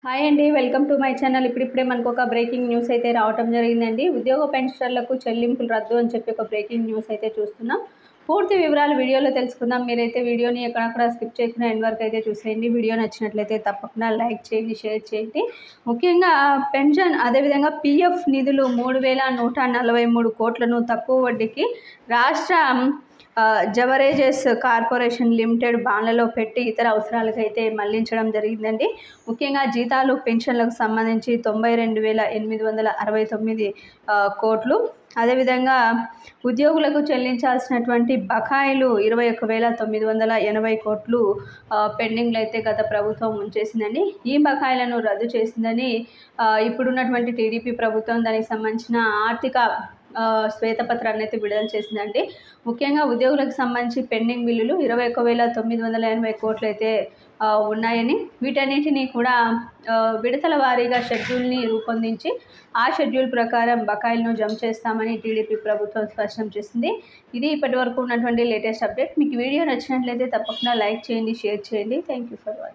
Hi అండి, welcome to my channel. ఇప్పుడిప్పుడే మనకు ఒక బ్రేకింగ్ న్యూస్ అయితే రావటం జరిగిందండి. ఉద్యోగ పెన్షనర్లకు చెల్లింపులు రద్దు అని చెప్పి ఒక బ్రేకింగ్ న్యూస్ అయితే చూస్తున్నాం. పూర్తి వివరాలు వీడియోలో తెలుసుకుందాం. మీరైతే వీడియోని ఎక్కడక్కడ స్కిప్ చేయకుండా ఎండ్ వరకు అయితే చూసేయండి. వీడియో నచ్చినట్లయితే తప్పకుండా లైక్ చేయండి, షేర్ చేయండి. ముఖ్యంగా పెన్షన్ అదేవిధంగా పీఎఫ్ నిధులు 3,143 కోట్లను తక్కువ వడ్డీకి రాష్ట్ర జవరేజెస్ కార్పొరేషన్ లిమిటెడ్ బాండ్లలో పెట్టి ఇతర అవసరాలకైతే మళ్లించడం జరిగిందండి. ముఖ్యంగా జీతాలు పెన్షన్లకు సంబంధించి 92,869 కోట్లు, అదేవిధంగా ఉద్యోగులకు చెల్లించాల్సినటువంటి బకాయిలు 21,980 కోట్లు పెండింగ్లో అయితే గత ప్రభుత్వం ఉంచేసిందండి. ఈ బకాయిలను రద్దు చేసిందని ఇప్పుడున్నటువంటి టీడీపీ ప్రభుత్వం దానికి సంబంధించిన ఆర్థిక శ్వేతపత్రాన్ని అయితే విడుదల చేసిందండి. ముఖ్యంగా ఉద్యోగులకు సంబంధించి పెండింగ్ బిల్లులు 21,980 కోట్లు అయితే ఉన్నాయని, వీటన్నిటినీ కూడా విడతల వారీగా షెడ్యూల్ని రూపొందించి ఆ షెడ్యూల్ ప్రకారం బకాయిలను జమ చేస్తామని టీడీపీ ప్రభుత్వం స్పష్టం చేసింది. ఇది ఇప్పటి వరకు ఉన్నటువంటి లేటెస్ట్ అప్డేట్. మీకు వీడియో నచ్చినట్లయితే తప్పకుండా లైక్ చేయండి, షేర్ చేయండి. Thank you for watching.